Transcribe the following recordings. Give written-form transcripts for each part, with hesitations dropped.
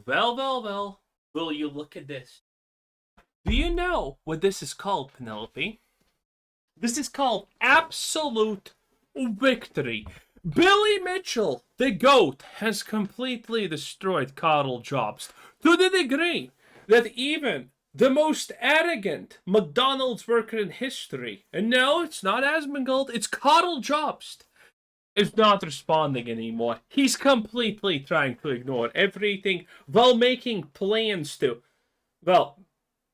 Well. Will you look at this? Do you know what this is called, Penelope? This is called absolute victory. Billy Mitchell, the GOAT, has completely destroyed Karl Jobst to the degree that even the most arrogant McDonald's worker in history, and no, it's not Asmongold, it's Karl Jobst, is not responding anymore. He's completely trying to ignore everything while making plans to, well,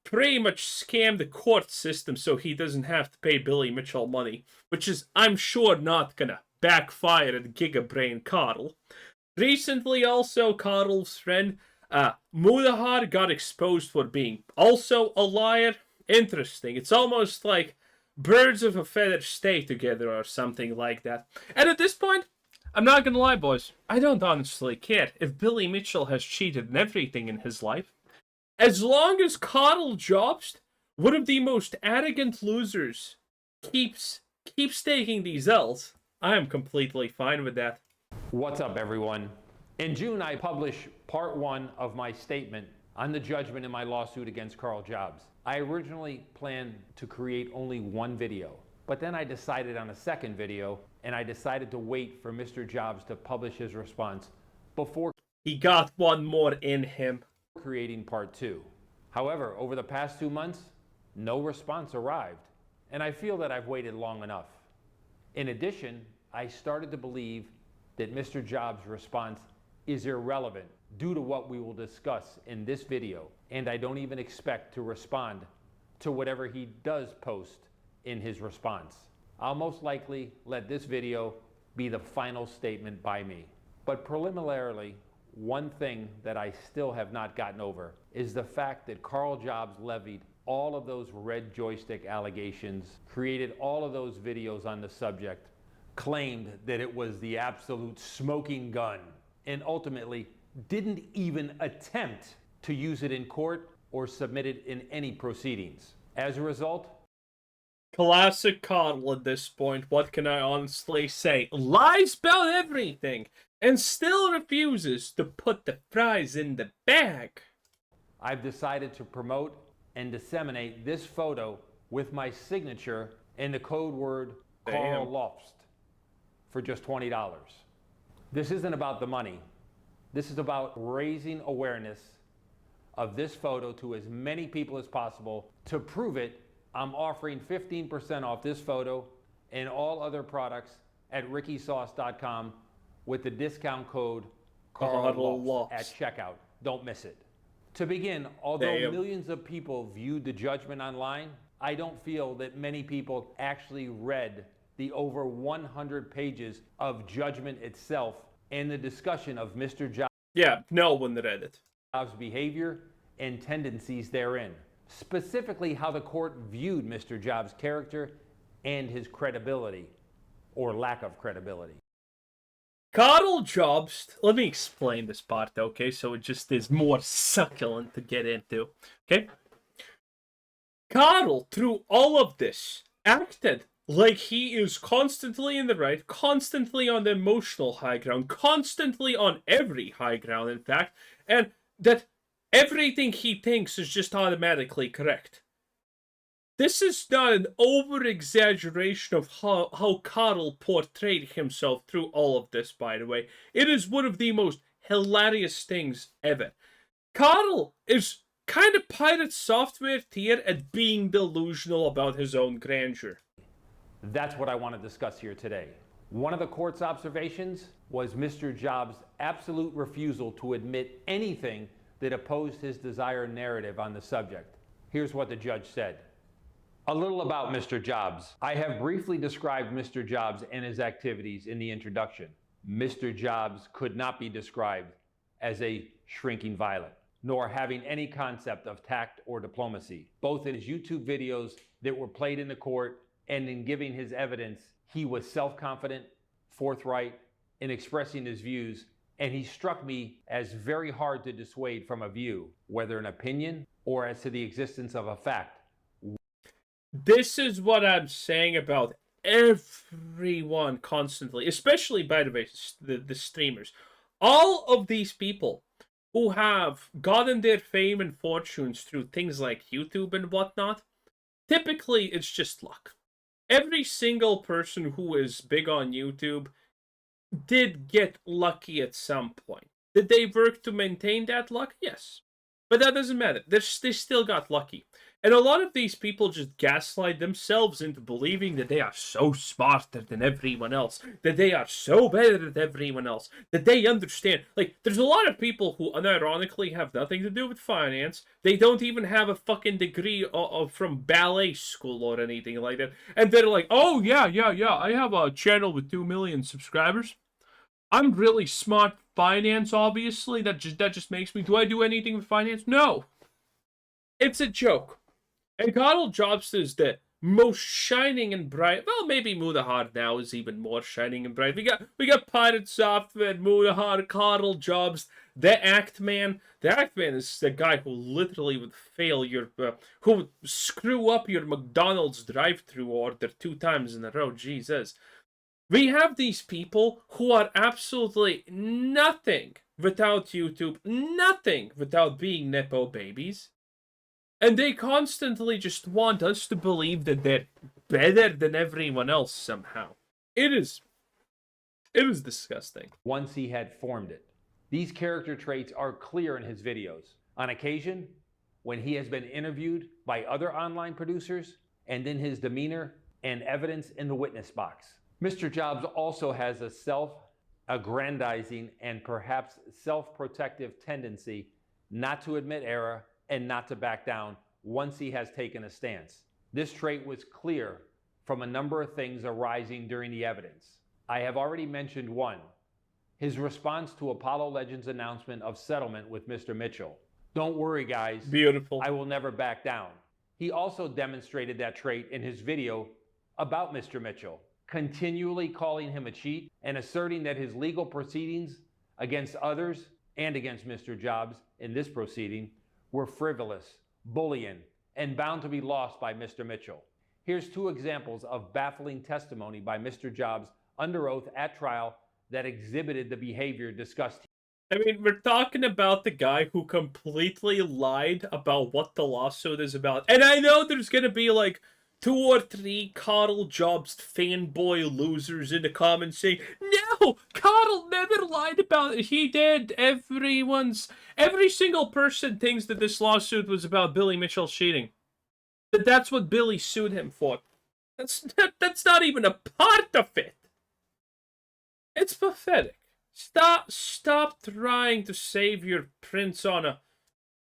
pretty much scam the court system so he doesn't have to pay Billy Mitchell money, which is, I'm sure, not gonna backfire at Gigabrain Karl. Recently, also, Karl's friend, Mudahar, got exposed for being also a liar. Interesting. It's almost like birds of a feather stay together or something like that. And at this point, I'm not gonna lie, boys, I don't honestly care if Billy Mitchell has cheated in everything in his life. As long as Karl Jobst, one of the most arrogant losers, keeps taking these L's, I am completely fine with that. What's up, everyone? In June, I published part 1 of my statement on the judgment in my lawsuit against Karl Jobst. I originally planned to create only one video, but then I decided on a second video, and I decided to wait for Mr. Jobst to publish his response before he got one more in him. Creating part 2. However, over the past 2 months, no response arrived, and I feel that I've waited long enough. In addition, I started to believe that Mr. Jobs' response is irrelevant due to what we will discuss in this video, and I don't even expect to respond to whatever he does post in his response. I'll most likely let this video be the final statement by me. But preliminarily, one thing that I still have not gotten over is the fact that Karl Jobst levied all of those red joystick allegations, created all of those videos on the subject, claimed that it was the absolute smoking gun, and ultimately didn't even attempt to use it in court or submit it in any proceedings. As a result, classic Karl at this point, what can I honestly say? Lies about everything, and still refuses to put the prize in the bag. I've decided to promote and disseminate this photo with my signature and the code word Karl Jobst for just $20. This isn't about the money. This is about raising awareness of this photo to as many people as possible. To prove it, I'm offering 15% off this photo and all other products at rickysauce.com with the discount code Karl at checkout. Don't miss it. To begin, although millions of people viewed the judgment online, I don't feel that many people actually read the over 100 pages of judgment itself and the discussion of Mr. Jobs' no one read it. behavior and tendencies therein. Specifically, how the court viewed Mr. Jobs' character and his credibility, or lack of credibility. Karl Jobst, let me explain this part, okay, so it just is more succulent to get into, okay? Karl, through all of this, acted like he is constantly in the right, constantly on the emotional high ground, constantly on every high ground, in fact, and that everything he thinks is just automatically correct. This is not an over-exaggeration of how Karl portrayed himself through all of this, by the way. It is one of the most hilarious things ever. Karl is kind of pirate software tier at being delusional about his own grandeur. That's what I want to discuss here today. One of the court's observations was Mr. Jobs' absolute refusal to admit anything that opposed his desired narrative on the subject. Here's what the judge said. A little about Mr. Jobs. I have briefly described Mr. Jobs and his activities in the introduction. Mr. Jobs could not be described as a shrinking violet, nor having any concept of tact or diplomacy. Both in his YouTube videos that were played in the court and in giving his evidence, he was self-confident, forthright in expressing his views, and he struck me as very hard to dissuade from a view, whether an opinion or as to the existence of a fact. This is what I'm saying about everyone constantly, especially, by the way, the streamers. All of these people who have gotten their fame and fortunes through things like YouTube and whatnot, typically it's just luck. Every single person who is big on YouTube did get lucky at some point. Did they work to maintain that luck? Yes. But that doesn't matter. They still got lucky. And a lot of these people just gaslight themselves into believing that they are so smarter than everyone else, that they are so better than everyone else, that they understand. Like, there's a lot of people who unironically have nothing to do with finance. They don't even have a fucking degree from ballet school or anything like that. And they're like, oh, yeah, I have a channel with 2 million subscribers. I'm really smart finance, obviously. That just makes me. Do I do anything with finance? No. It's a joke. And Karl Jobst is the most shining and bright. Well, maybe Mudahar now is even more shining and bright. We got Pirate Software, Mudahar, Karl Jobst, the Act Man. The Act Man is the guy who literally would fail your, who would screw up your McDonald's drive-through order 2 times in a row. Jesus. We have these people who are absolutely nothing without YouTube, nothing without being Nepo babies. And they constantly just want us to believe that they're better than everyone else somehow. It is disgusting. Once he had formed it. These character traits are clear in his videos. On occasion, when he has been interviewed by other online producers, and in his demeanor and evidence in the witness box. Mr. Jobs also has a self-aggrandizing and perhaps self-protective tendency not to admit error and not to back down once he has taken a stance. This trait was clear from a number of things arising during the evidence. I have already mentioned one, his response to Apollo Legends' announcement of settlement with Mr. Mitchell. Don't worry, guys. Beautiful. I will never back down. He also demonstrated that trait in his video about Mr. Mitchell, continually calling him a cheat and asserting that his legal proceedings against others and against Mr. Jobs in this proceeding were frivolous, bullying, and bound to be lost by Mr. Mitchell. Here's 2 examples of baffling testimony by Mr. Jobs under oath at trial that exhibited the behavior discussed. I mean, we're talking about the guy who completely lied about what the lawsuit is about. And I know there's gonna be like 2 or 3 Karl Jobst fanboy losers in the comments saying, no, Karl never lied about it. He did. Every single person thinks that this lawsuit was about Billy Mitchell cheating. That that's what Billy sued him for. That's not even a part of it. It's pathetic. Stop trying to save your prince on a,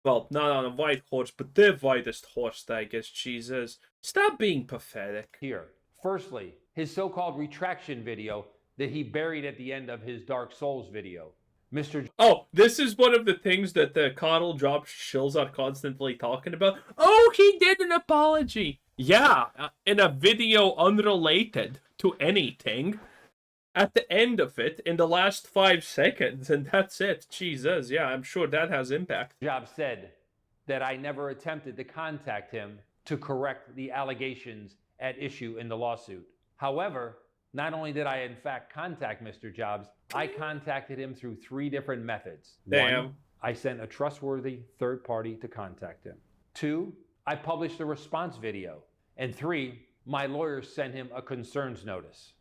well, not on a white horse, but the whitest horse, I guess, Jesus. Stop being pathetic. Here, firstly, his so-called retraction video that he buried at the end of his Dark Souls video. Oh, this is one of the things that the Karl Jobst shills are constantly talking about. Oh, he did an apology. Yeah, in a video unrelated to anything. At the end of it, in the last 5 seconds, and that's it. Jesus, yeah, I'm sure that has impact. Jobs said that I never attempted to contact him to correct the allegations at issue in the lawsuit. However, not only did I in fact contact Mr. Jobs, I contacted him through 3 different methods. Damn. 1, I sent a trustworthy third party to contact him. 2, I published a response video. And 3, my lawyers sent him a concerns notice.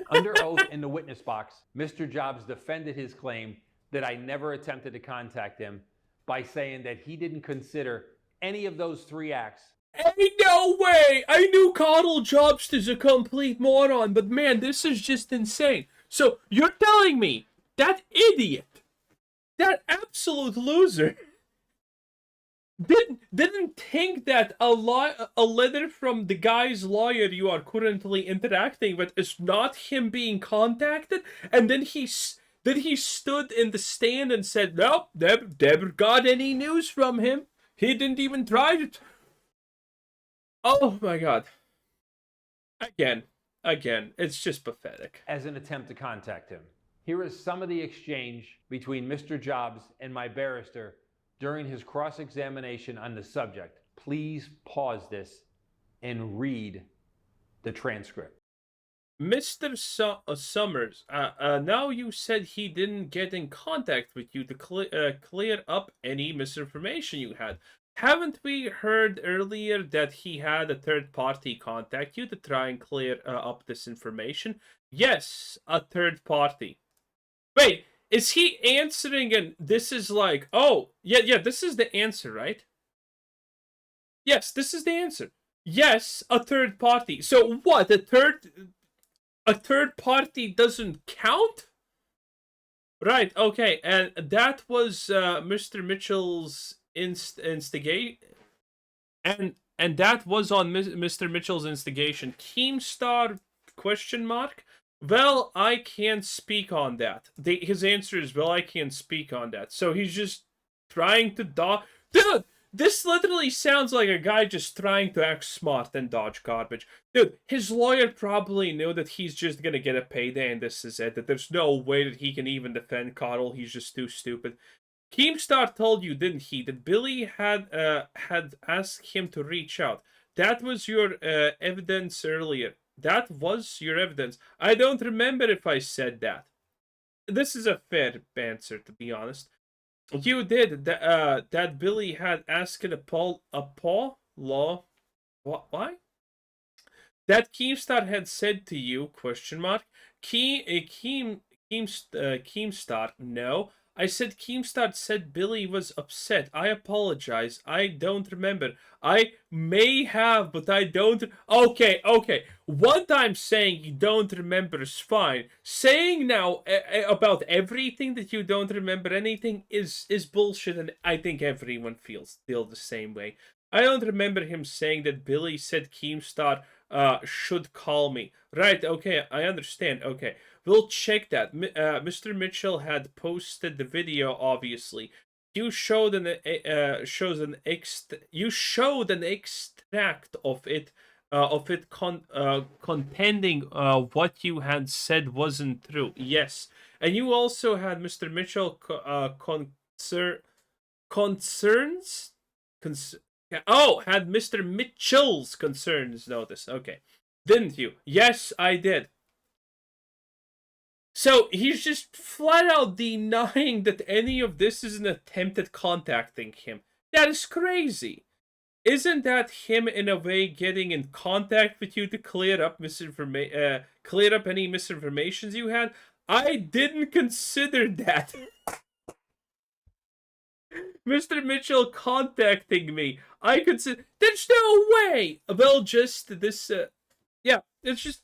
Under oath in the witness box, Mr. Jobs defended his claim that I never attempted to contact him by saying that he didn't consider any of those 3 acts. Ain't no way! I knew Karl Jobst is a complete moron, but man, this is just insane. So, you're telling me that idiot, that absolute loser, didn't think that a letter from the guy's lawyer you are currently interacting with is not him being contacted, and then he stood in the stand and said, nope, never got any news from him. He didn't even try to. Oh my god. Again, it's just pathetic. As an attempt to contact him. Here is some of the exchange between Mr. Jobs and my barrister during his cross-examination on the subject. Please pause this and read the transcript. Mr. Summers, now you said he didn't get in contact with you to clear up any misinformation you had. Haven't we heard earlier that he had a third party contact you to try and clear up this information? Yes, a third party. Wait, is he answering and this is like, oh, yeah, this is the answer, right? Yes, this is the answer. Yes, a third party. So what? A third party doesn't count? Right, okay, and that was Mr. Mitchell's instigate and that was on Mr. Mitchell's instigation. Keemstar question mark? Well, I can't speak on that. His answer is, well, I can't speak on that. So he's just trying to Dude, this literally sounds like a guy just trying to act smart and dodge garbage. Dude, his lawyer probably knew that he's just gonna get a payday and this is it. That there's no way that he can even defend Carl. He's just too stupid. Keemstar told you, didn't he, that Billy had asked him to reach out. That was your evidence earlier. That was your evidence. I don't remember if I said that. This is a fair answer, to be honest. You did that. Billy had asked Apollo. Why? That Keemstar had said to you? Question mark. Keemstar. No. I said Keemstar said Billy was upset. I apologize. I don't remember. I may have, but I don't. Okay. One time saying you don't remember is fine. Saying now about everything that you don't remember anything is bullshit, and I think everyone feels still the same way. I don't remember him saying that Billy said Keemstar should call me. Right, okay, I understand. Okay, we'll check that. Mr. Mitchell had posted the video, obviously. You showed an extract of it contending what you had said wasn't true. Yes, and you also had Mr. Mitchell concerns. Oh, had Mr. Mitchell's concerns noticed. Okay. Didn't you? Yes, I did. So he's just flat out denying that any of this is an attempt at contacting him. That is crazy. Isn't that him in a way getting in contact with you to clear up clear up any misinformations you had? I didn't consider that. Mr. Mitchell contacting me. I could say, there's no way. Well, just this, yeah, it's just,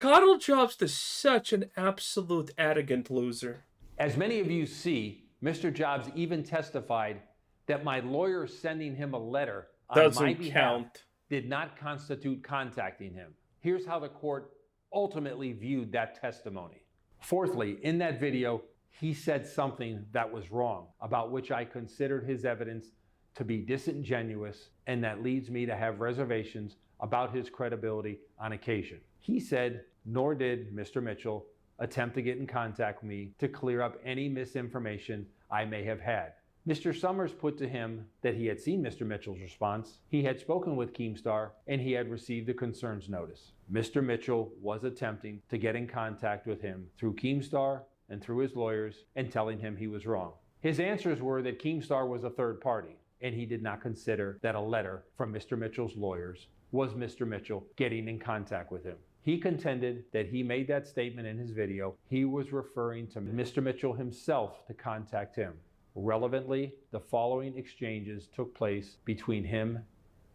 Karl Jobst is such an absolute arrogant loser. As many of you see, Mr. Jobs even testified that my lawyer sending him a letter on my behalf did not constitute contacting him. Here's how the court ultimately viewed that testimony. Fourthly, in that video, he said something that was wrong, about which I considered his evidence to be disingenuous, and that leads me to have reservations about his credibility on occasion. He said, nor did Mr. Mitchell attempt to get in contact with me to clear up any misinformation I may have had. Mr. Summers put to him that he had seen Mr. Mitchell's response, he had spoken with Keemstar, and he had received a concerns notice. Mr. Mitchell was attempting to get in contact with him through Keemstar and through his lawyers and telling him he was wrong. His answers were that Keemstar was a third party, and he did not consider that a letter from Mr. Mitchell's lawyers was Mr. Mitchell getting in contact with him. He contended that he made that statement in his video. He was referring to Mr. Mitchell himself to contact him. Relevantly, the following exchanges took place between him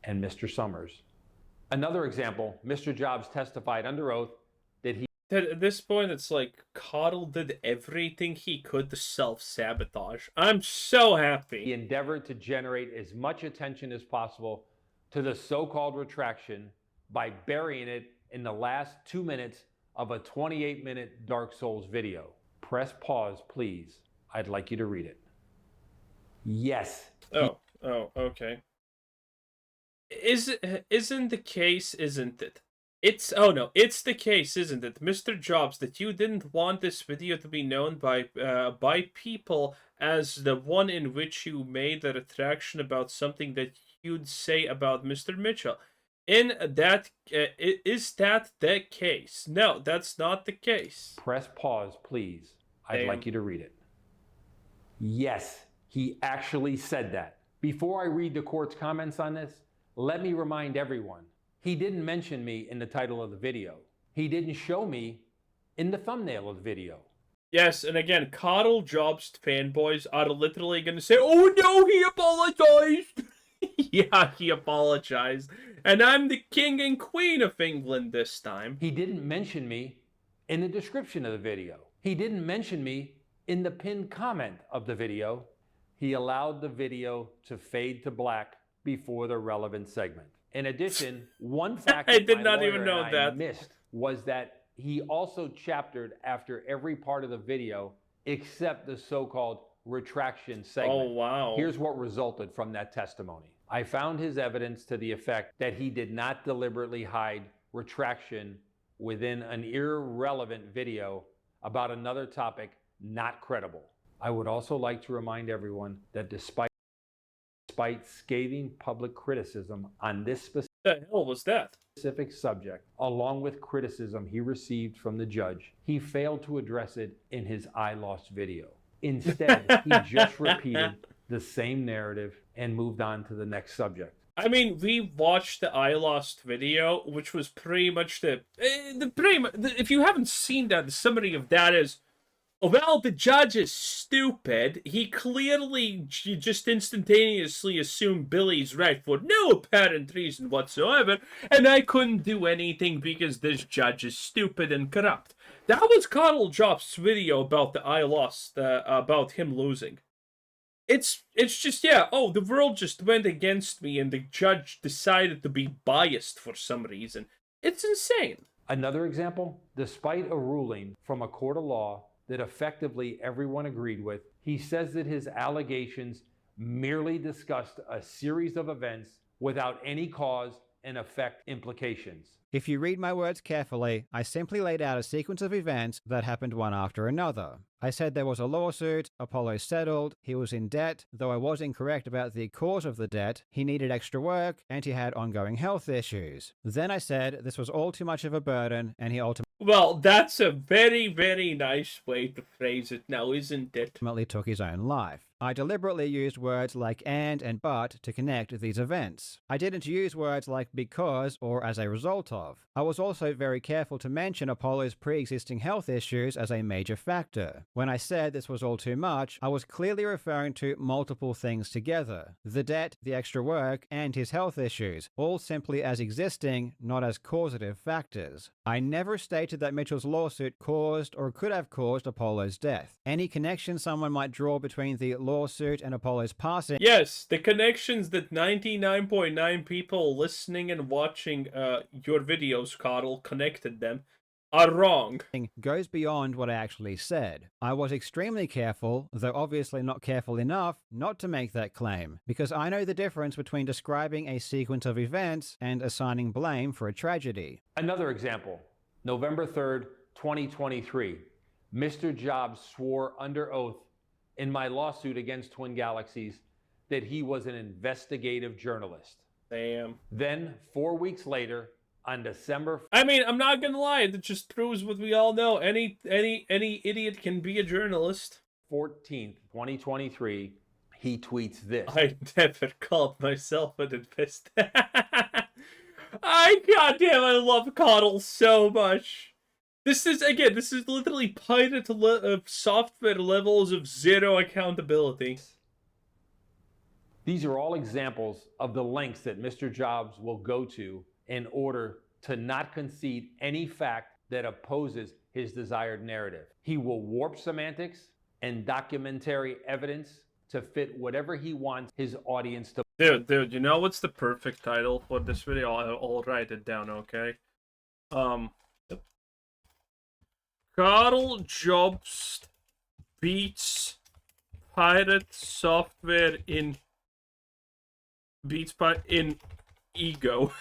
and Mr. Summers. Another example, Mr. Jobs testified under oath that he... At this point, it's like Carl did everything he could to self-sabotage. I'm so happy. He endeavored to generate as much attention as possible to the so-called retraction by burying it in the last 2 minutes of a 28-minute Dark Souls video. Press pause, please. I'd like you to read it. Yes. Oh, okay. Isn't the case, isn't it? It's the case, isn't it, Mr. Jobs, that you didn't want this video to be known by people as the one in which you made a retraction about something that you'd say about Mr. Mitchell. In that, is that the case? No, that's not the case. Press pause, please. I'd Damn. like you to read it. Yes, he actually said that. Before I read the court's comments on this, let me remind everyone, he didn't mention me in the title of the video. He didn't show me in the thumbnail of the video. Yes, and again, Karl Jobst fanboys are literally going to say, "Oh no, he apologized." Yeah, he apologized. And I'm the king and queen of England this time. He didn't mention me in the description of the video. He didn't mention me in the pinned comment of the video. He allowed the video to fade to black before the relevant segment. In addition, one fact I did not even know that. I missed was that he also chaptered after every part of the video except the so-called retraction segment. Oh, wow. Here's what resulted from that testimony. I found his evidence to the effect that he did not deliberately hide retraction within an irrelevant video about another topic not credible. I would also like to remind everyone that despite scathing public criticism on this The hell was that? specific subject, along with criticism he received from the judge, he failed to address it in his I Lost video. Instead, he just repeated the same narrative and moved on to the next subject. I mean, we watched the I Lost video, which was pretty much if you haven't seen that, the summary of that is, well, the judge is stupid. He clearly just instantaneously assumed Billy's right for no apparent reason whatsoever, and I couldn't do anything because this judge is stupid and corrupt. That was Karl Jobst's video about the I Lost, about him losing. It's just, yeah, oh, the world just went against me and the judge decided to be biased for some reason. It's insane. Another example, despite a ruling from a court of law that effectively everyone agreed with, he says that his allegations merely discussed a series of events without any cause and effect implications. If you read my words carefully, I simply laid out a sequence of events that happened one after another. I said there was a lawsuit, Apollo settled, he was in debt, though I was incorrect about the cause of the debt, he needed extra work, and he had ongoing health issues. Then I said this was all too much of a burden, and he Well, that's a very, very nice way to phrase it now, isn't it? ultimately took his own life. I deliberately used words like and but to connect these events. I didn't use words like because or as a result of. I was also very careful to mention Apollo's pre-existing health issues as a major factor. When I said this was all too much, I was clearly referring to multiple things together. The debt, the extra work, and his health issues, all simply as existing, not as causative factors. I never stated that Mitchell's lawsuit caused or could have caused Apollo's death. Any connection someone might draw between the lawsuit and Apollo's passing. Yes, the connections that 99.9 people listening and watching your videos, Karl, connected them, are wrong. Goes beyond what I actually said. I was extremely careful, though obviously not careful enough, not to make that claim, because I know the difference between describing a sequence of events and assigning blame for a tragedy. Another example, November 3rd, 2023. Mr. Jobs swore under oath in my lawsuit against Twin Galaxies that he was an investigative journalist. Damn. Then, 4 weeks later, on December... I mean, I'm not gonna lie, that just proves what we all know. Any idiot can be a journalist. 14th, 2023, he tweets this. I never called myself an investigator. Goddamn, I love Karl so much. This is literally pirate software levels of zero accountability. These are all examples of the lengths that Mr. Jobs will go to in order to not concede any fact that opposes his desired narrative. He will warp semantics and documentary evidence to fit whatever he wants his audience to. Dude, you know what's the perfect title for this video? I'll write it down, okay? Karl Jobst beats pirate software in ego.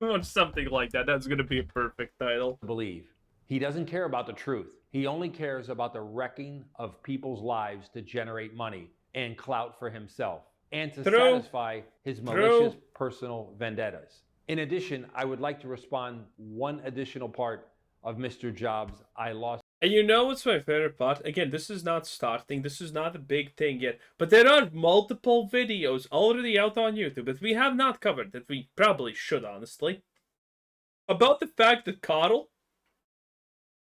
Or something like that. That's gonna be a perfect title. Believe. He doesn't care about the truth. He only cares about the wrecking of people's lives to generate money and clout for himself and to satisfy his malicious personal vendettas. In addition, I would like to respond one additional part of Mr. Jobs' I lost. And you know what's my favorite part? Again, this is not starting. This is not a big thing yet. But there are multiple videos already out on YouTube that we have not covered, that we probably should, honestly, about the fact that Karl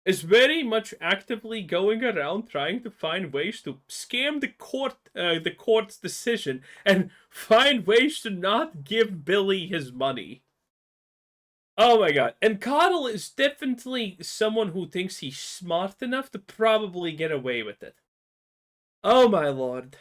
is very much actively going around trying to find ways to scam the court's decision, and find ways to not give Billy his money. Oh my god. And Karl is definitely someone who thinks he's smart enough to probably get away with it. Oh my lord.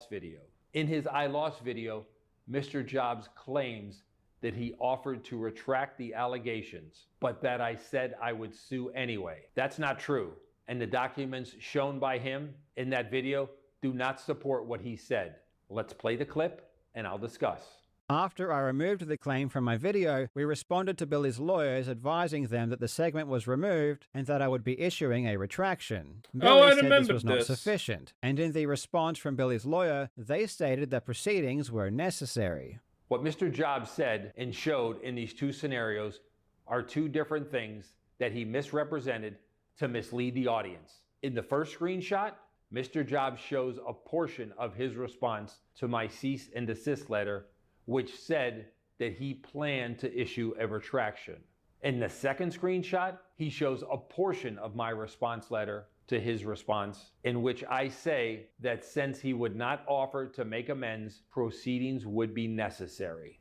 Video. In his I lost video, Mr. Jobs claims that he offered to retract the allegations, but that I said I would sue anyway. That's not true, and the documents shown by him in that video do not support what he said. Let's play the clip, and I'll discuss. After I removed the claim from my video, we responded to Billy's lawyers advising them that the segment was removed and that I would be issuing a retraction. Billy I said remember this was not this. sufficient, and in the response from Billy's lawyer, they stated that proceedings were necessary. What Mr. Jobs said and showed in these two scenarios are two different things that he misrepresented to mislead the audience. In the first screenshot, Mr. Jobs shows a portion of his response to my cease and desist letter, which said that he planned to issue a retraction. In the second screenshot, he shows a portion of my response letter to his response, in which I say that since he would not offer to make amends, proceedings would be necessary.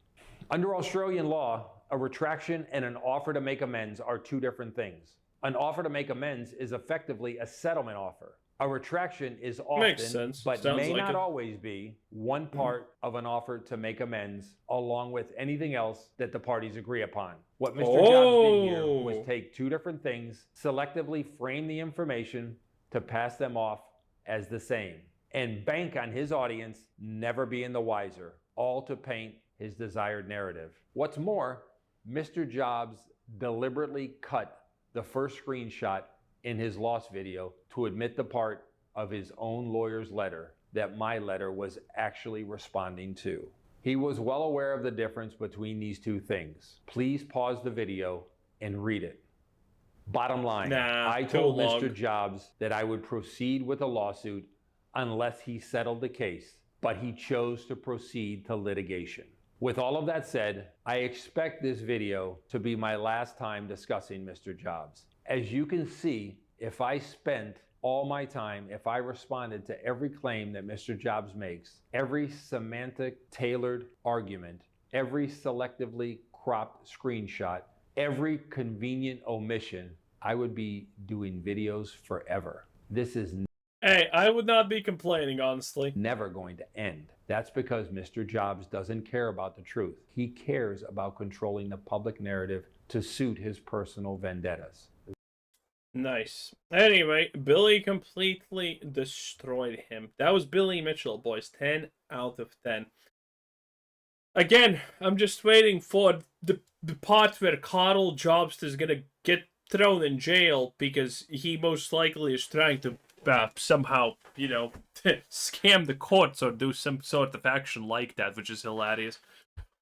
Under Australian law, a retraction and an offer to make amends are two different things. An offer to make amends is effectively a settlement offer. A retraction is often, but may not always be, one part of an offer to make amends, along with anything else that the parties agree upon. What Mr. Jobs did here was take two different things, selectively frame the information to pass them off as the same, and bank on his audience never being the wiser, all to paint his desired narrative. What's more, Mr. Jobs deliberately cut the first screenshot in his lost video to admit the part of his own lawyer's letter that my letter was actually responding to. He was well aware of the difference between these two things. Please pause the video and read it. Bottom line, I told Mr. Jobs that I would proceed with a lawsuit unless he settled the case, but he chose to proceed to litigation. With all of that said, I expect this video to be my last time discussing Mr. Jobs. As you can see, if I spent all my time, if I responded to every claim that Mr. Jobs makes, every semantic tailored argument, every selectively cropped screenshot, every convenient omission, I would be doing videos forever. This is Hey, I would not be complaining, honestly. Never going to end. That's because Mr. Jobs doesn't care about the truth. He cares about controlling the public narrative to suit his personal vendettas. Nice. Anyway, Billy completely destroyed him. That was Billy Mitchell, boys. 10 out of 10. Again, I'm just waiting for the part where Karl Jobst is gonna get thrown in jail because he most likely is trying to somehow, scam the courts or do some sort of action like that, which is hilarious.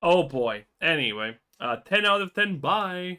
Oh boy. Anyway, 10 out of 10. Bye.